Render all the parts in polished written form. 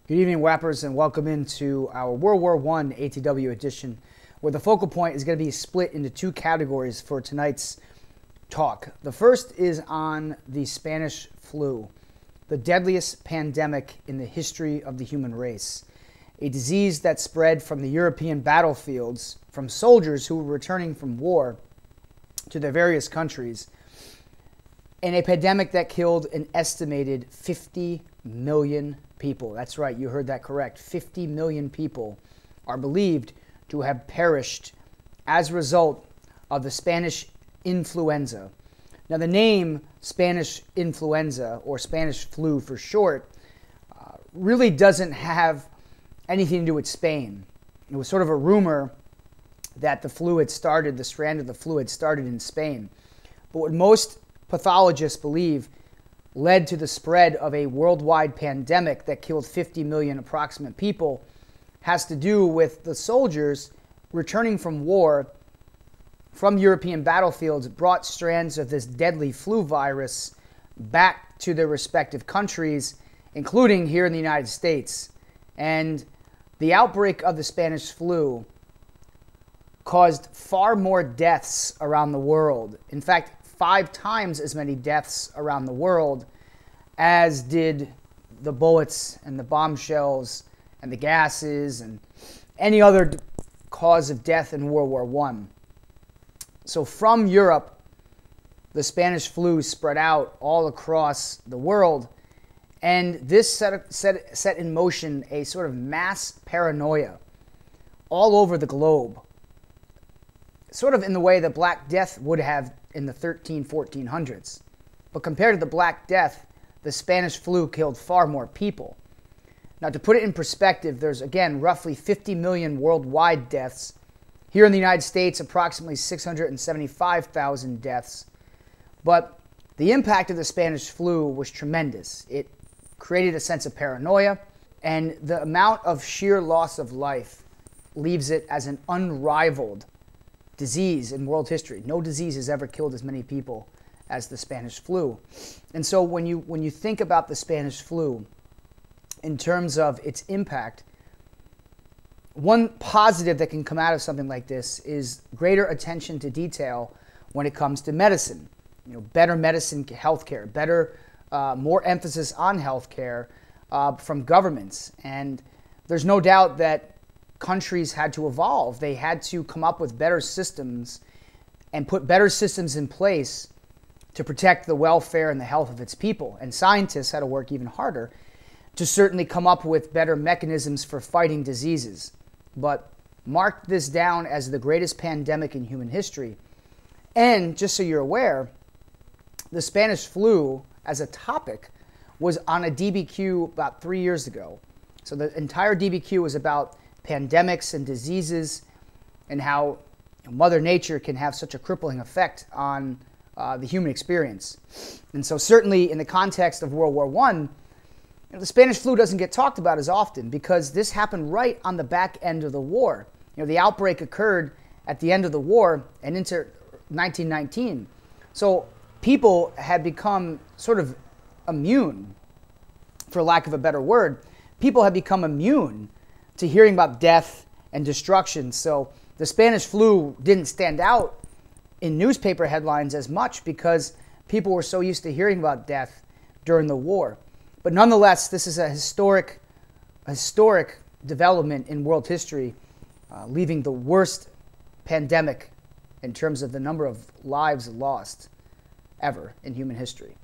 Good evening, Whappers, and welcome into our World War I ATW edition, where the focal point is going to be split into two categories for tonight's talk. The first is on the Spanish flu, the deadliest pandemic in the history of the human race, a disease that spread from the European battlefields, from soldiers who were returning from war to their various countries, and a pandemic that killed an estimated 50 million people. That's right, you heard that correct. 50 million people are believed to have perished as a result of the Spanish influenza. Now, the name Spanish influenza, or Spanish flu for short, really doesn't have anything to do with Spain. It was sort of a rumor that the flu had started, the strand of the flu had started in Spain. But what most pathologists believe led to the spread of a worldwide pandemic that killed 50 million approximate people has to do with the soldiers returning from war from European battlefields brought strands of this deadly flu virus back to their respective countries, including here in the United States. And the outbreak of the Spanish flu caused far more deaths around the world. In fact, 5 times as many deaths around the world as did the bullets and the bombshells and the gases and any other cause of death in World War I. So from Europe, the Spanish flu spread out all across the world, and this set in motion a sort of mass paranoia all over the globe, sort of in the way that Black Death would have in the 1400s. But compared to the Black Death, the Spanish flu killed far more people. Now, to put it in perspective, there's, again, roughly 50 million worldwide deaths. Here in the United States, approximately 675,000 deaths. But the impact of the Spanish flu was tremendous. It created a sense of paranoia, and the amount of sheer loss of life leaves it as an unrivaled disease in world history. No disease has ever killed as many people as the Spanish flu. And so when you think about the Spanish flu in terms of its impact, one positive that can come out of something like this is greater attention to detail when it comes to medicine. You know, better medicine, healthcare, better, more emphasis on healthcare from governments. And there's no doubt that countries had to evolve. They had to come up with better systems and put better systems in place to protect the welfare and the health of its people. And scientists had to work even harder to certainly come up with better mechanisms for fighting diseases. But mark this down as the greatest pandemic in human history. And just so you're aware, the Spanish flu as a topic was on a DBQ about 3 years ago. So the entire DBQ was about pandemics and diseases and how Mother Nature can have such a crippling effect on the human experience. And so certainly in the context of World War I, the Spanish flu doesn't get talked about as often because this happened right on the back end of the war. The outbreak occurred at the end of the war and into 1919. So people had become sort of immune, for lack of a better word. People had become immune to hearing about death and destruction. So the Spanish flu didn't stand out in newspaper headlines as much because people were so used to hearing about death during the war. But nonetheless, this is a historic development in world history, leaving the worst pandemic in terms of the number of lives lost ever in human history.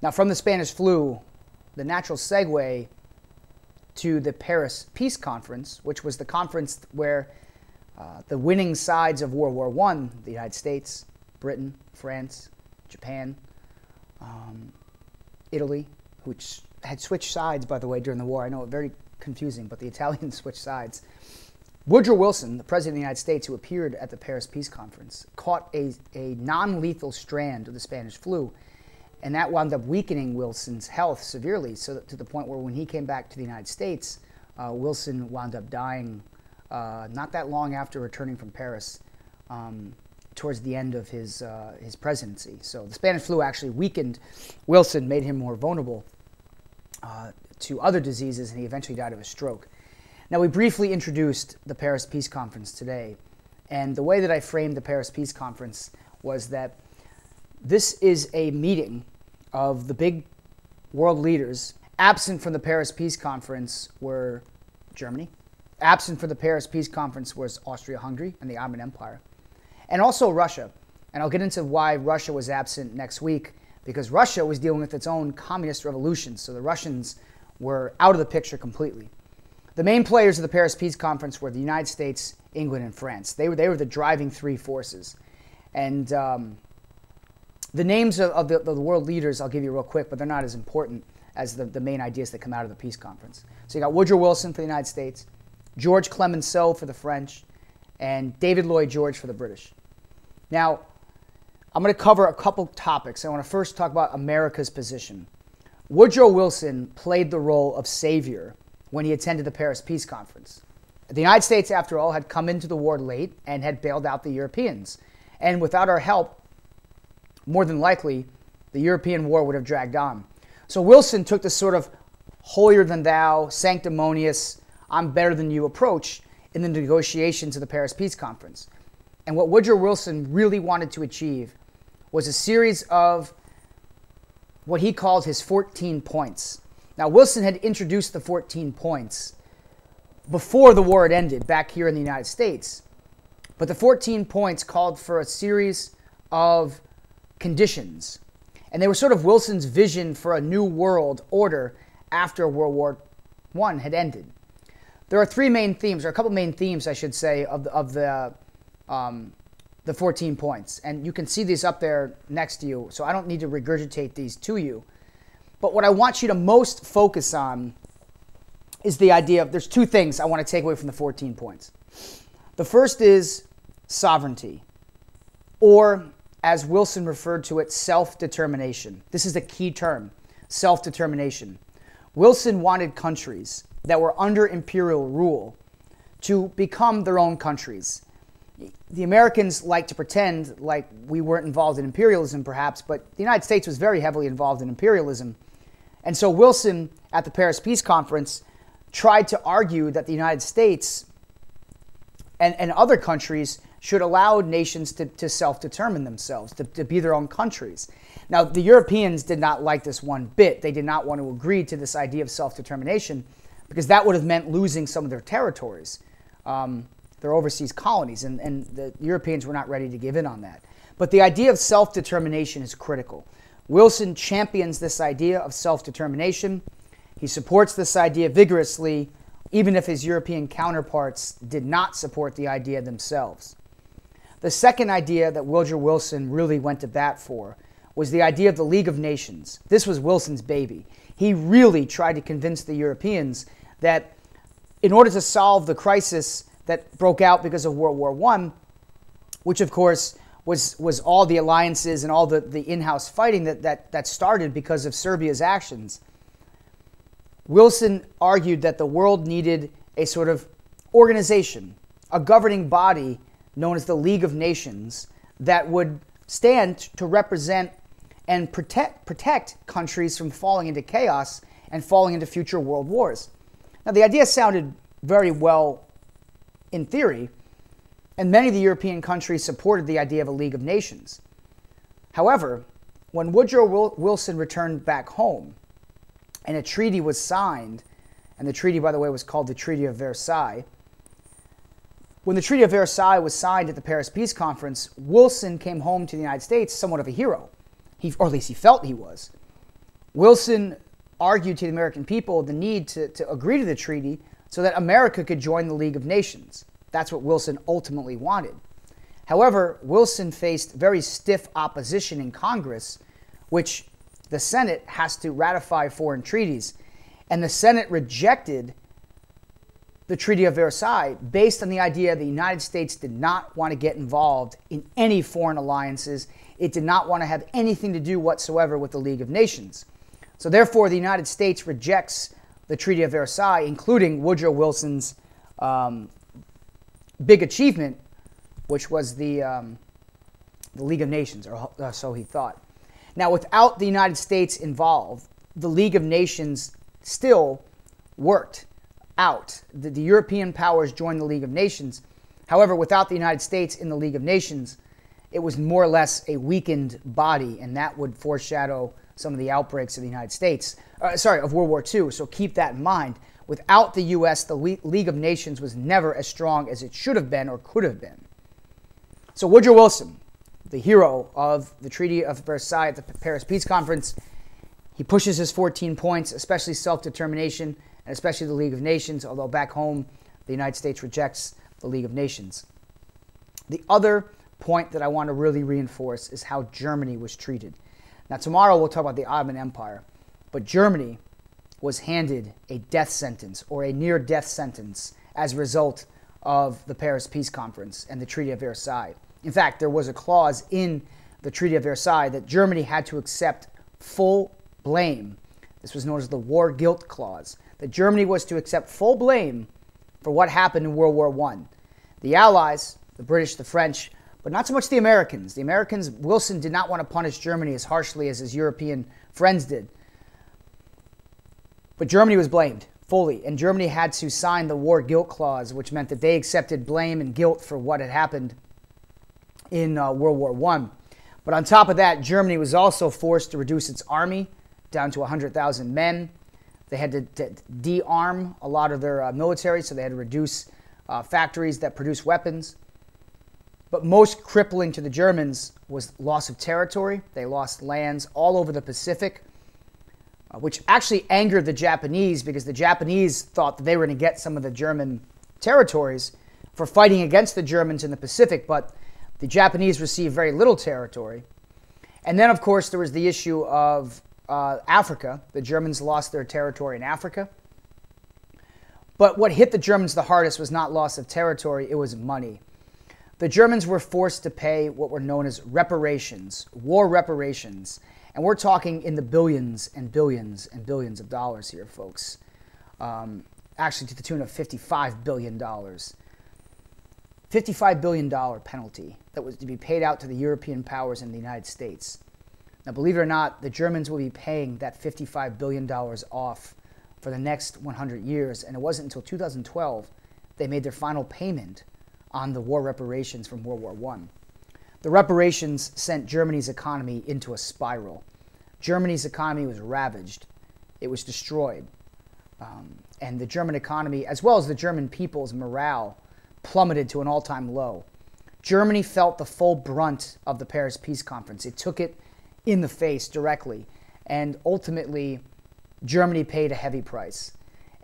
Now, from the Spanish flu, the natural segue to the Paris Peace Conference, which was the conference where the winning sides of World War I, the United States, Britain, France, Japan, Italy, which had switched sides, by the way, during the war. I know, very confusing, but the Italians switched sides. Woodrow Wilson, the President of the United States, who appeared at the Paris Peace Conference, caught a non-lethal strand of the Spanish flu, and that wound up weakening Wilson's health severely, so that, to the point where when he came back to the United States, Wilson wound up dying not that long after returning from Paris, towards the end of his presidency. So the Spanish flu actually weakened Wilson, made him more vulnerable to other diseases, and he eventually died of a stroke. Now, we briefly introduced the Paris Peace Conference today, and the way that I framed the Paris Peace Conference was that this is a meeting of the big world leaders. Absent from the Paris Peace Conference were Germany. Absent from the Paris Peace Conference was Austria-Hungary and the Ottoman Empire, and also Russia. And I'll get into why Russia was absent next week, because Russia was dealing with its own communist revolution, so the Russians were out of the picture completely. The main players of the Paris Peace Conference were the United States, England, and France. They were the driving three forces. And the names of the world leaders I'll give you real quick, but they're not as important as the main ideas that come out of the peace conference. So you got Woodrow Wilson for the United States, George Clemenceau for the French, and David Lloyd George for the British. Now, I'm going to cover a couple topics. I want to first talk about America's position. Woodrow Wilson played the role of savior when he attended the Paris Peace Conference. The United States, after all, had come into the war late and had bailed out the Europeans. And without our help, more than likely, the European war would have dragged on. So Wilson took this sort of holier-than-thou, sanctimonious, I'm better than you approach in the negotiations of the Paris Peace Conference. And what Woodrow Wilson really wanted to achieve was a series of what he called his 14 points. Now, Wilson had introduced the 14 points before the war had ended back here in the United States. But the 14 points called for a series of conditions. And they were sort of Wilson's vision for a new world order after World War I had ended. There are three main themes, or a couple main themes, I should say, of the 14 points. And you can see these up there next to you, so I don't need to regurgitate these to you. But what I want you to most focus on is the idea of, there's two things I want to take away from the 14 points. The first is sovereignty, or as Wilson referred to it, self-determination. This is the key term, self-determination. Wilson wanted countries that were under imperial rule to become their own countries. The Americans like to pretend like we weren't involved in imperialism, perhaps, but the United States was very heavily involved in imperialism. And so Wilson, at the Paris Peace Conference, tried to argue that the United States and other countries should allow nations to self-determine themselves, to be their own countries. Now, the Europeans did not like this one bit. They did not want to agree to this idea of self-determination because that would have meant losing some of their territories, their overseas colonies, and the Europeans were not ready to give in on that. But the idea of self-determination is critical. Wilson champions this idea of self-determination. He supports this idea vigorously, even if his European counterparts did not support the idea themselves. The second idea that Woodrow Wilson really went to bat for was the idea of the League of Nations. This was Wilson's baby. He really tried to convince the Europeans that in order to solve the crisis that broke out because of World War I, which of course was all the alliances and all the in-house fighting that started because of Serbia's actions, Wilson argued that the world needed a sort of organization, a governing body known as the League of Nations that would stand to represent and protect countries from falling into chaos and falling into future world wars. Now, the idea sounded very well in theory, and many of the European countries supported the idea of a League of Nations. However, when Woodrow Wilson returned back home and a treaty was signed, and the treaty, by the way, was called the Treaty of Versailles. When the Treaty of Versailles was signed at the Paris Peace Conference, Wilson came home to the United States somewhat of a hero, or at least he felt he was. Wilson argued to the American people the need to agree to the treaty so that America could join the League of Nations. That's what Wilson ultimately wanted. However, Wilson faced very stiff opposition in Congress, which the Senate has to ratify foreign treaties. And the Senate rejected the Treaty of Versailles based on the idea the United States did not want to get involved in any foreign alliances. It did not want to have anything to do whatsoever with the League of Nations. So therefore, the United States rejects the Treaty of Versailles, including Woodrow Wilson's big achievement, which was the League of Nations, or so he thought. Now, without the United States involved, the League of Nations still worked out. The European powers joined the League of Nations. However, without the United States in the League of Nations, it was more or less a weakened body, and that would foreshadow some of the outbreaks of the United States, of World War II. So keep that in mind. Without the U.S., the League of Nations was never as strong as it should have been or could have been. So Woodrow Wilson, the hero of the Treaty of Versailles at the Paris Peace Conference, he pushes his 14 points, especially self-determination, and especially the League of Nations, although back home, the United States rejects the League of Nations. The other point that I want to really reinforce is how Germany was treated. Now, tomorrow we'll talk about the Ottoman Empire, but Germany was handed a death sentence or a near-death sentence as a result of the Paris Peace Conference and the Treaty of Versailles. In fact, there was a clause in the Treaty of Versailles that Germany had to accept full blame. This was known as the War Guilt Clause, that Germany was to accept full blame for what happened in World War I. The Allies, the British, the French, but not so much the Americans. The Americans, Wilson did not want to punish Germany as harshly as his European friends did. But Germany was blamed fully, and Germany had to sign the War Guilt Clause, which meant that they accepted blame and guilt for what had happened in World War I. But on top of that, Germany was also forced to reduce its army down to 100,000 men. They had to de-arm a lot of their military, so they had to reduce factories that produce weapons. But most crippling to the Germans was loss of territory. They lost lands all over the Pacific, which actually angered the Japanese, because the Japanese thought that they were going to get some of the German territories for fighting against the Germans in the Pacific, but the Japanese received very little territory. And then, of course, there was the issue of Africa. The Germans lost their territory in Africa. But what hit the Germans the hardest was not loss of territory, it was money. The Germans were forced to pay what were known as reparations, war reparations. And we're talking in the billions and billions and billions of dollars here, folks. Actually, to the tune of $55 billion. $55 billion penalty that was to be paid out to the European powers in the United States. Now, believe it or not, the Germans will be paying that $55 billion off for the next 100 years. And it wasn't until 2012 they made their final payment on the war reparations from World War I. The reparations sent Germany's economy into a spiral. Germany's economy was ravaged. It was destroyed. And the German economy, as well as the German people's morale, plummeted to an all-time low. Germany felt the full brunt of the Paris Peace Conference. It took it in the face directly. And ultimately, Germany paid a heavy price.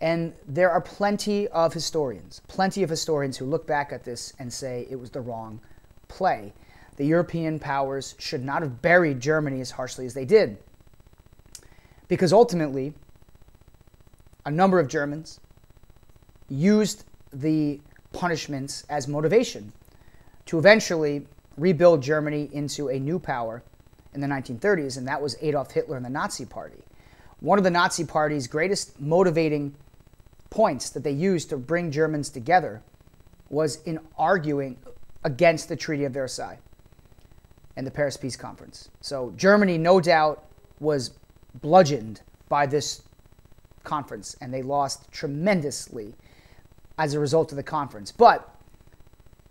And there are plenty of historians who look back at this and say it was the wrong play. The European powers should not have buried Germany as harshly as they did. Because ultimately, a number of Germans used the punishments as motivation to eventually rebuild Germany into a new power in the 1930s, and that was Adolf Hitler and the Nazi Party. One of the Nazi Party's greatest motivating points that they used to bring Germans together was in arguing against the Treaty of Versailles and the Paris Peace Conference. So Germany, no doubt, was bludgeoned by this conference, and they lost tremendously as a result of the conference. But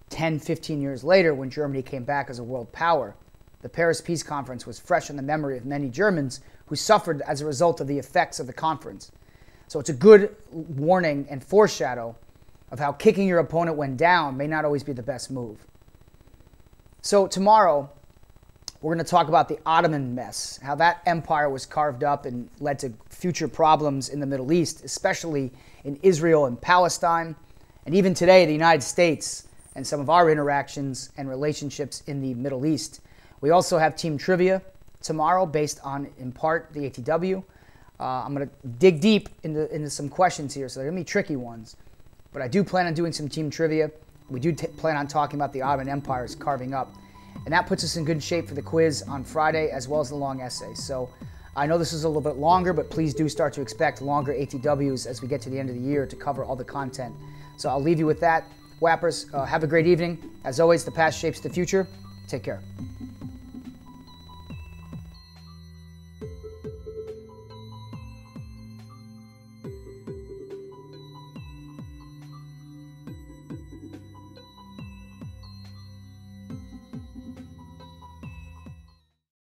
10, 15 years later, when Germany came back as a world power, the Paris Peace Conference was fresh in the memory of many Germans who suffered as a result of the effects of the conference. So it's a good warning and foreshadow of how kicking your opponent when down may not always be the best move. So tomorrow, we're going to talk about the Ottoman mess, how that empire was carved up and led to future problems in the Middle East, especially in Israel and Palestine, and even today, the United States and some of our interactions and relationships in the Middle East. We also have team trivia tomorrow based on, in part, the ATW. I'm going to dig deep into some questions here, so they're going to be tricky ones. But I do plan on doing some team trivia. We do plan on talking about the Ottoman Empire's carving up. And that puts us in good shape for the quiz on Friday, as well as the long essay. So I know this is a little bit longer, but please do start to expect longer ATWs as we get to the end of the year to cover all the content. So I'll leave you with that. Whappers, have a great evening. As always, the past shapes the future. Take care.